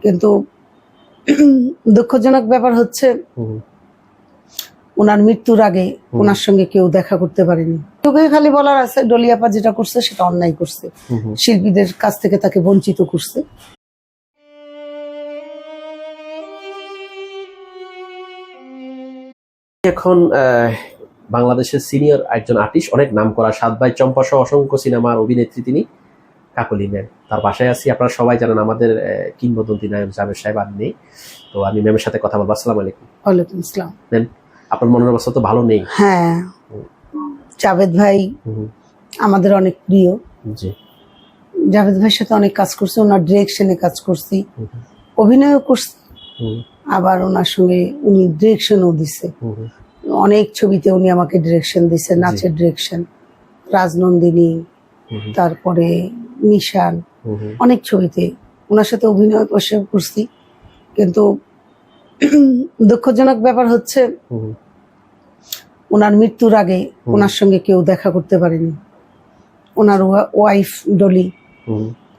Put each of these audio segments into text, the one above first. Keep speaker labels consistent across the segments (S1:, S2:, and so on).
S1: কিন্তু দুঃখজনক ব্যাপার হচ্ছে ওনার মৃত্যুর আগে ওনার সঙ্গে কেউ দেখা করতে পারেনি। তোকে খালি বলার আছে ডলি আপা যেটা করছে সেটা অন্যায় করছে, শিল্পীদের কাছ থেকে তাকে বঞ্চিত করছে।
S2: এখন বাংলাদেশের সিনিয়র একজন আর্টিস্ট, অনেক নাম করা 7 ভাই চম্পা সহ অসংখ্য সিনেমার অভিনেত্রী তিনি, কাকলি ম্যাম। তার বাসায় আছি, আপনারা সবাই জানেন আমাদের কিংবদন্তি নায়ক জাভেদ সাহেব আর নেই, তো আমি ম্যামের সাথে কথা বলবো। আসসালামু আলাইকুম।
S1: ওয়ালাইকুম আসসালাম।
S2: ম্যাম, আপনার মনের অবস্থা তো ভালো নেই।
S1: হ্যাঁ, জাভেদ ভাই আমাদের অনেক প্রিয়।
S2: জি,
S1: জাভেদ ভাইয়ের সাথে অনেক কাজ করছি, ওনার ডিরেকশনে কাজ করছি, অভিনয়ও করছি, আবার ওনার সঙ্গে উনি ডিরেকশনও দিছে। অনেক ছবিতে উনি আমাকে ডিরেকশন দিছে, নাচের ডিরেকশন, রাজনন্দিনী, তারপরে নিশান, অনেক ছবিতে ওনার সাথে অভিনয় করছি। কিন্তু দুঃখজনক ব্যাপার হচ্ছে ওনার মৃত্যুর আগে ওনার সঙ্গে কেউ দেখা করতে পারেনি। ওনার ওয়াইফ ডলি,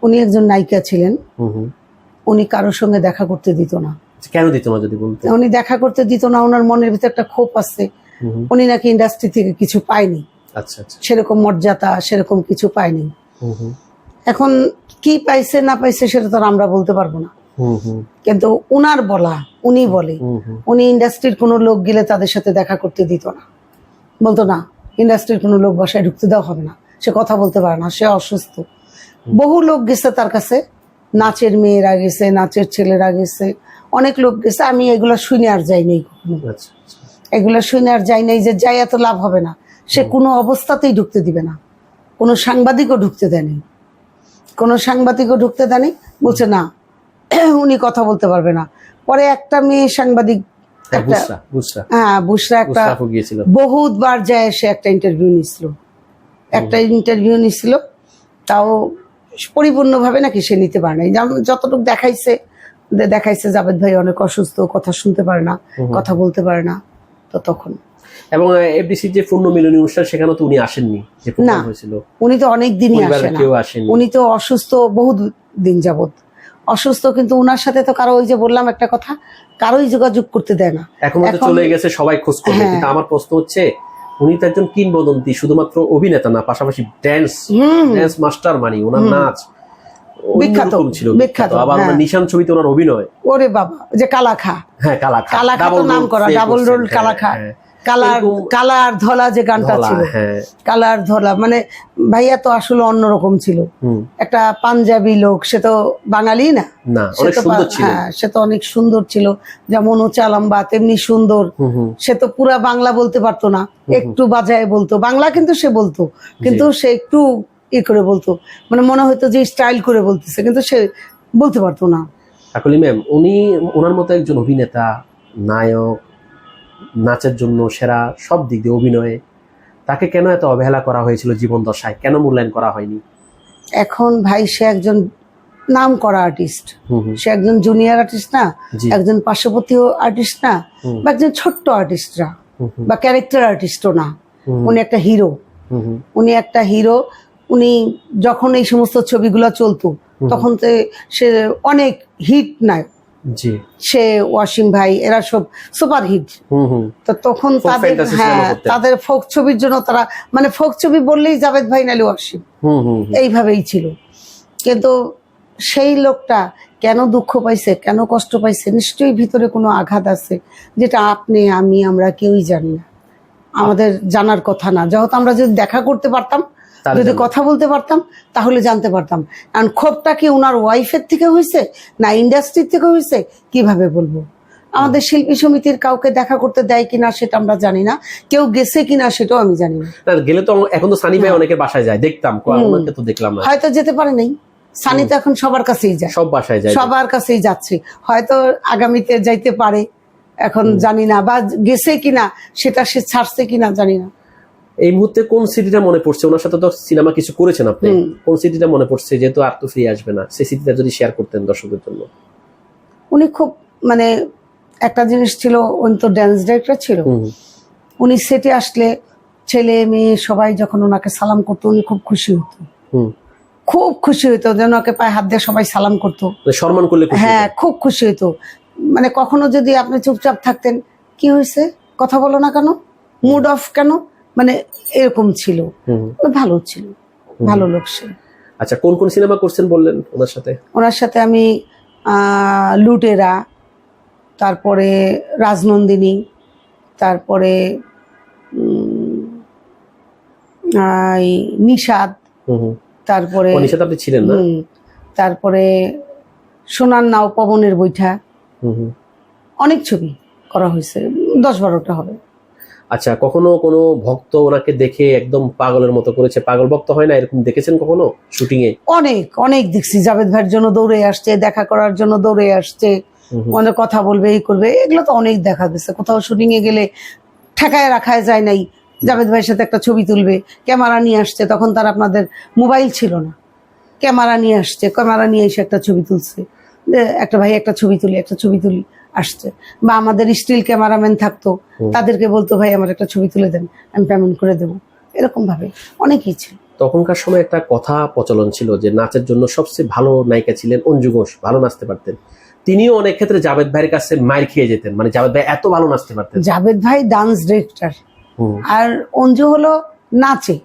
S1: উনি একজন নায়িকা ছিলেন, উনি কারোর সঙ্গে দেখা করতে দিত না।
S2: কেন দিত না যদি বলতে?
S1: উনি দেখা করতে দিত না, ওনার মনের ভিতরে একটা ক্ষোভ আছে, উনি নাকি ইন্ডাস্ট্রি থেকে কিছু পায়নি, সেরকম মর্যাদা সেরকম কিছু পায়নি। এখন কি পাইছে না পাইছে সেটা তো আমরা বলতে পারবো না, কিন্তু উনার বলা, উনি বলে উনি ইন্ডাস্ট্রির কোনো লোক গেলে তাদের সাথে দেখা করতে দিত না, বলতো না ইন্ডাস্ট্রির কোনো লোক বাসায় ঢুকতে দেওয়া হবে না, সে কথা বলতে পারে না, সে অসুস্থ। বহু লোক গেছে তার কাছে, নাচের মেয়েরা গেছে, নাচের ছেলেরা গেছে, অনেক লোক গেছে। আমি এগুলো শুনে আর যাই নাই কখনো, এগুলো শুনে আর যাই নাই যে যাই এত লাভ হবে না। সে কোনো অবস্থাতেই ঢুকতে দিবে না, কোনো সাংবাদিকও ঢুকতে দেয়নি, কোনো সাংবাদিকও ঢুকতে দেয়নি, বলছে না উনি কথা বলতে পারবে না। পরে একটা মেয়ে সাংবাদিক, বুসরা একটা বহুতবার যায়, সে একটা ইন্টারভিউ নিছিল, তাও পরিপূর্ণভাবে নাকি সে নিতে পারে নাই। যতটুকু দেখাইছে জাভেদ ভাই অনেক অসুস্থ, কথা শুনতে পারে না, কথা বলতে পারে না। তো তখন
S2: এবং এফডিসি যে পুণ্যমিলনী অনুষ্ঠান, সেখানে তো উনি আসেননি না,
S1: উনি তো অনেক দিনই আসেন, উনি তো অসুস্থ, বহুত দিন যাবত অসুস্থ। কিন্তু ওনার সাথে তো কারো, ওই যে বললাম একটা কথা, কারোই যোগাযোগ করতে দেয় না।
S2: এখন তো চলে গেছে, সবাই খোঁজ করবে, কিন্তু আমার প্রশ্ন হচ্ছে উনি তো একজন কিংবদন্তি, শুধুমাত্র অভিনেতা না, পাশাপাশি ড্যান্স মাস্টার, মানে ওনার নাচ বিখ্যাত ছিল, বিখ্যাত। আবার নিশান ছবিতে ওনার অভিনয়, ওরে বাবা, যে কালাখা, হ্যাঁ কালাখা তো নাম করা, ডাবল রোল কালাখা, কালার ধলা যে গানটা ছিল, কালার ধলা, মানে ভাইয়া তো আসলে অন্যরকম ছিল, একটা পাঞ্জাবি লোক, সে তো বাঙালি না, সে তো অনেক সুন্দর ছিল, যেমন উঁচা লম্বা তেমনি সুন্দর। সে তো পুরা বাংলা বলতে পারতো না, একটু বাজায় বলতো বাংলা, কিন্তু সে বলতো, কিন্তু সে একটু ই করে বলতো, মানে মনে হয়তো যে স্টাইল করে বলতেছে, কিন্তু সে বলতে পারতো না। কাকলি ম্যাম, উনি ওনার মতো একজন অভিনেতা, নায়ক, নাচের জন্য সেরা, সব দিক দিয়ে অভিনয়ে, তাকে কেন এত অবহেলা করা হয়েছিল জীবন দশায়, কেন মূল্যায়ন করা হয়নি?
S1: এখন ভাই সে একজন নাম করা আর্টিস্ট, সে একজন জুনিয়র আর্টিস্ট না, একজন পার্শ্ববর্তী আর্টিস্ট না, বা একজন ছোট্ট আর্টিস্টরা বা ক্যারেক্টার আর্টিস্টও না, উনি একটা হিরো, উনি একটা হিরো। উনি যখন এই সমস্ত ছবিগুলো চলতো তখন সে অনেক হিট নায়ক, সে ওয়াসিম ভাই, এরা সব সুপার হিট। তো তখন তাদের ফোক ছবির জন্য তারা, মানে ফোক ছবি বললেই জাভেদ ভাই নালে ওয়াসিম, এইভাবেই ছিল। কিন্তু সেই লোকটা কেন দুঃখ পাইছে, কেন কষ্ট পাইছে, নিশ্চয়ই ভিতরে কোনো আঘাত আছে, যেটা আপনি আমি আমরা কেউই জানি না, আমাদের জানার কথা না। যেহেতু আমরা যদি দেখা করতে পারতাম, যদি কথা বলতে পারতাম, তাহলে জানতে পারতাম। কারণ ক্ষোভটা কি ওনার ওয়াইফের থেকে হয়েছে না ইন্ডাস্ট্রির থেকে হয়েছে, কিভাবে বলবো? আমাদের শিল্পী সমিতির কাউকে দেখা করতে দেয় কিনা সেটা আমরা জানি না, কেউ গেছে কিনা সেটাও আমি জানি না।
S2: গেলে তো এখন তো সানি ভাই অনেকের বাসায় যায়, দেখতাম, তো দেখলাম না,
S1: হয়তো যেতে পারে নাই। সানি তো এখন সবার কাছেই যায়,
S2: সব বাসায় যায়,
S1: সবার কাছেই যাচ্ছে, হয়তো আগামীতে যাইতে পারে, এখন জানি না, বা গেছে কিনা সেটা সে ছাড়ছে কিনা জানি না।
S2: এই মুহূর্তে কোন সিটিটা মনে পড়ছে? ওনার সাথে তো সিনেমা কিছু করেছেন আপনি, কোন সিটিটা মনে পড়ছে, যেহেতু আর তো ফ্রি আসবে না, সেই সিটিটা যদি শেয়ার করতেন দর্শকদের জন্য।
S1: উনি খুব, মানে একটা জিনিস ছিল, উনি তো ড্যান্স ডাইরেক্টর ছিল, উনি সেটে আসলে ছেলে মেয়ে সবাই যখন ওনাকে সালাম করতো, উনি খুব খুশি হতো, খুব খুশি হইতো, যেন ওকে পায়ে হাত দিয়ে সবাই সালাম করতো,
S2: সম্মান করলে খুশি
S1: হ্যাঁ খুব খুশি হইতো। মানে কখনো যদি আপনি চুপচাপ থাকতেন, কি হয়েছে, কথা বলো না কেন, মুড অফ কেন, মানে এরকম ছিল। ভালো ছিল, ভালো লোক সে।
S2: আচ্ছা, কোন কোন সিনেমা করছেন বললেন ওনার সাথে?
S1: ওনার সাথে আমি লুটেরা, তারপরে রাজনন্দিনী, তারপরে নিষাদ, তারপরে
S2: নিষাদ আপনি ছিলেন না?
S1: তারপরে সোনার নাও, পবনের বৈঠা, অনেক ছবি করা হয়েছে, 10-12টা হবে।
S2: আচ্ছা, কখনো কোনো ভক্ত ওনাকে দেখে একদম পাগলের মতো করেছে, পাগল ভক্ত হয় না, এরকম দেখেছেন কখনো শুটিং এ?
S1: অনেক অনেক দেখছি, জাভেদ ভাইয়ের জন্য দৌড়ে আসছে, দেখা করার জন্য দৌড়ে আসছে, অনেক কথা বলবে, এই করবে, এগুলো তো অনেক দেখা গেছে। কোথাও শুটিং এ গেলে ঠেকায় রাখায় যায় নাই, জাভেদ ভাইয়ের সাথে একটা ছবি তুলবে, ক্যামেরা নিয়ে আসছে, তখন তার আপনাদের মোবাইল ছিল না, ক্যামেরা নিয়ে আসছে, ক্যামেরা নিয়ে এসে একটা ছবি তুলছে, একটা ভাই একটা ছবি তুলি আসছে। বা আমাদের স্টিল ক্যামেরাম্যান থাকতো, তাদেরকে বলতো ভাই আমার একটা ছবি তুলে দেন, আমি পেমেন্ট করে দেবো, এরকম ভাবে অনেকই ছিল।
S2: তখনকার সময় একটা কথা প্রচলন ছিল যে নাচের জন্য সবচেয়ে ভালো নায়িকা ছিলেন অঞ্জু ঘোষ, ভালো নাচতে পারতেন। তিনিও অনেক ক্ষেত্রে জাভেদ ভাইয়ের কাছে মাইর খেয়ে যেতেন, মানে জাভেদ ভাই এত ভালো নাচতে পারতেন।
S1: জাভেদ ভাই ডান্স ডিরেক্টর, আর অঞ্জু হলো নাচে,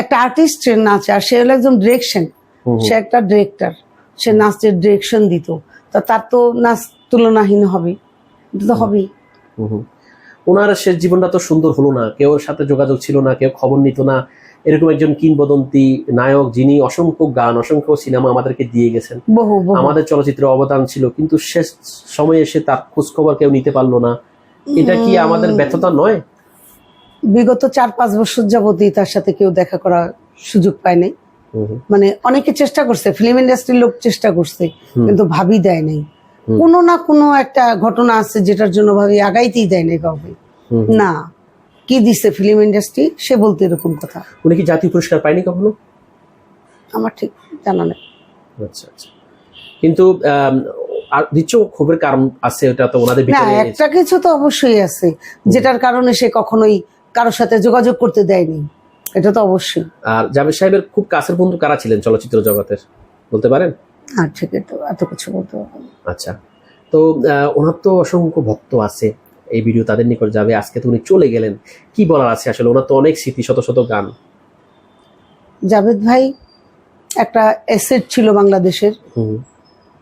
S1: একটা আর্টিস্ট নাচে, আর সে হলো একজন ডিরেকশন, সে একটা ডিরেক্টর, সে নাচের ডিরেকশন দিত, তো তার তো নাচ তুলনাহীন হবে, এটা তো হবেই।
S2: ওনার শেষ জীবনটা তো সুন্দর হলো না, কেউ সাথে যোগাযোগ ছিল না, কেউ খবর নিত না, এরকম একজন কিংবদন্তি নায়ক যিনি অসংখ্য গান, অসংখ্য সিনেমা আমাদেরকে দিয়ে গেছেন, আমাদের চলচ্চিত্রে অবদান ছিল, কিন্তু শেষ সময়ে এসে তার খোঁজ খবর কেউ নিতে পারলো না। এটা কি আমাদের ব্যর্থতা নয়?
S1: বিগত 4-5 বছর যাবতই তার সাথে কেউ দেখা করার সুযোগ পায় নাই। মানে অনেকে চেষ্টা করছে, ফিল্ম ইন্ডাস্ট্রির লোক চেষ্টা করছে, কিন্তু ভাবি দেয় নাই। কোনো না কোনো একটা ঘটনা আছে যেটার জন্য ভাবি আগাইতেই দেয় নাই কাউকে। না, কি দিচ্ছে ফিল্ম ইন্ডাস্ট্রি, সে বলতে এরকম কথা।
S2: উনি কি জাতীয় পুরস্কার পায়নি কখনো?
S1: আমার ঠিক জানা নেই।
S2: আচ্ছা আচ্ছা, কিন্তু আর নিশ্চয় ক্ষোভের কারণ আছে, ওটা তো ওনাদের ভিতরে
S1: একটা কিছু তো অবশ্যই আছে, যেটার কারণে সে কখনোই কারোর সাথে যোগাযোগ করতে দেয়নি, এটা তো অবশ্যই।
S2: আর জাভেদ সাহেবের খুব কাছের বন্ধু কারা ছিলেন চলচ্চিত্র জগতের, বলতে পারেন?
S1: আর ঠিক তো এত কিছু বলতে পারবো না।
S2: আচ্ছা, তো ওনার তো অসংখ্য ভক্ত আছে, এই ভিডিও তাদের নিকট যাবে। আজকে তো উনি চলে গেলেন, কি বলার আছে আসলে? ওনার তো অনেক স্মৃতি, শত শত গান।
S1: জাভেদ ভাই একটা অ্যাসেট ছিল বাংলাদেশের,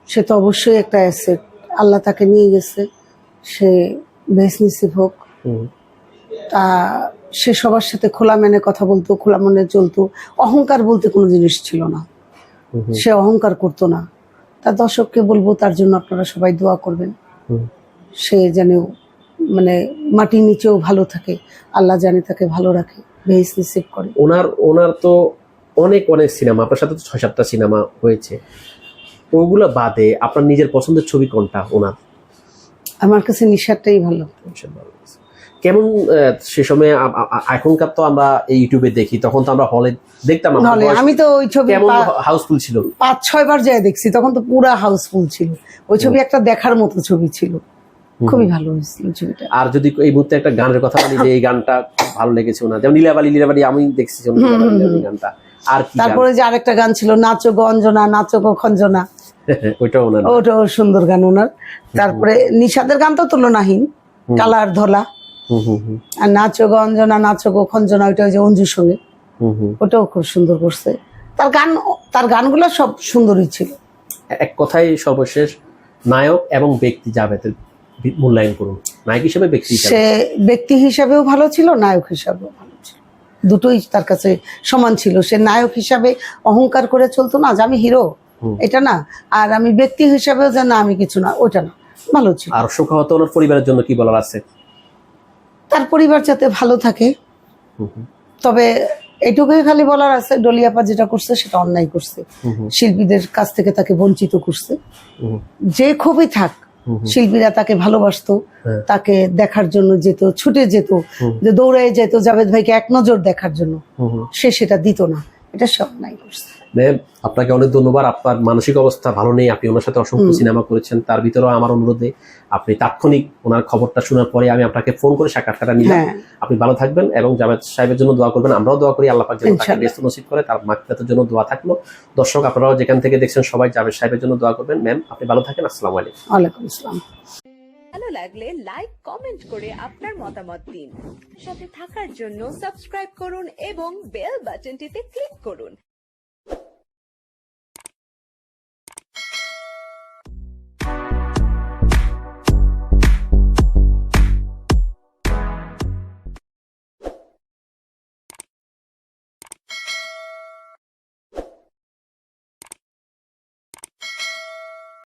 S1: সে তো অবশ্যই একটা অ্যাসেট। আল্লাহ তাকে নিয়ে গেছে, সে বেশ নসিব হোক। তা সে সবার সাথে খোলা মনে কথা বলতো, খোলা মনে চলতো, অহংকার বলতে কোনো জিনিস ছিল না, সে অহংকার করতো না। তার দর্শককে বলবো তার জন্য আপনারা সবাই দোয়া করবেন, সে যেন মানে মাটির নিচেও ভালো থাকে, আল্লাহ জানে তাকে ভালো রাখে, বেশ নসিব করে।
S2: ওনার তো অনেক অনেক সিনেমা, আপনার সাথে তো 6-7টা সিনেমা হয়েছে, ওগুলো বাদে আপনার নিজের পছন্দের ছবি কোনটা ওনার?
S1: আমার কাছে নিশাদটাই ভালো।
S2: কেমন সে সময়? এখনকার তো আমরা এই ইউটিউবে দেখি, তখন তো আমরা হলে দেখতাম।
S1: আমি তো ওই ছবি
S2: কেমন হাউসফুল ছিল,
S1: 5-6 বার যায় দেখছি, তখন তো পুরা হাউসফুল ছিল। ওই ছবি একটা দেখার মতো ছবি ছিল, খুবই ভালো হয়েছিল ছবিটা।
S2: আর যদি এই মুহূর্তে একটা গানের কথা বলি যে এই গানটা খুব ভালো লেগেছে ওনার, যেমন লীলাবাড়ি আমি দেখছি গানটা। আর
S1: তারপরে যে আরেকটা গান ছিল, নাচো গো অঞ্জনা, নাচো গো খঞ্জনা, ওটাও সুন্দর গান ওনার। তারপরে নিশাদের গান তো তুলনাহীন, কালার ধলা, আর নাচো গো অঞ্জনা, নাচো গো খঞ্জনা, ওইটা ওই যে অঞ্জুর সঙ্গে, ওটাও খুব সুন্দর করছে। তার গানগুলো সব সুন্দরই ছিল।
S2: এক কথায় সর্বশেষ, নায়ক এবং ব্যক্তি জাভেদের মূল্যায়ন করুন। নায়ক হিসেবে,
S1: সে ব্যক্তি হিসাবেও ভালো ছিল, নায়ক হিসাবেও ভালো ছিল, দুটোই তার কাছে সমান ছিল। সে নায়ক হিসাবে অহংকার করে চলতো না যে আমি হিরো, এটা না, আর আমি ব্যক্তি হিসাবেও যে না আমি কিছু না, ওটা না, ভালো ছিল।
S2: আর শোকাহত ওনার পরিবারের জন্য কি বলার আছে?
S1: তার পরিবার যাতে ভালো থাকে, তবে এটুকুই খালি বলার আছে, ডলিয়াপা যেটা করছে সেটা অন্যায় করছে, শিল্পীদের কাছ থেকে তাকে বঞ্চিত করছে। যে খুবই থাক, শিল্পীরা তাকে ভালোবাসতো, তাকে দেখার জন্য যেত, ছুটে যেত, যে দৌড়ায় যেত জাভেদ ভাইকে এক নজর দেখার জন্য, সে সেটা দিত না, এটা সব অন্যায় করছে।
S2: ম্যাম আপনাকে অনেক ধন্যবাদ। আপনার মানসিক অবস্থা ভালো নেই, আপনি ওনার সাথে অসংখ্য সিনেমা করেছেন, তার ভিতরেও আমার অনুরোধে আপনি তাৎক্ষণিক ওনার খবরটা শোনার পরে আমি আপনাকে ফোন করে সাক্ষাৎকারটা নিলাম। আপনি ভালো থাকবেন এবং জাভেদ সাহেবের জন্য দোয়া করবেন। আমরাও দোয়া করি আল্লাহ পাক যেন তাকে ব্যস্ত নসিব করে, তার মাগফিরাতের জন্য দোয়া থাকলো। দর্শক আপনারাও যেখান থেকে দেখছেন সবাই জাভেদ সাহেবের জন্য দোয়া করবেন। ম্যাম আপনি ভালো থাকেন, আসসালামু আলাইকুম।
S1: ওয়ালাইকুম আসসালাম।
S3: ভালো লাগলে লাইক কমেন্ট করে আপনার মতামত দিন। সাথে থাকার জন্য সাবস্ক্রাইব করুন এবং বেল বাটনটিতে ক্লিক করুন।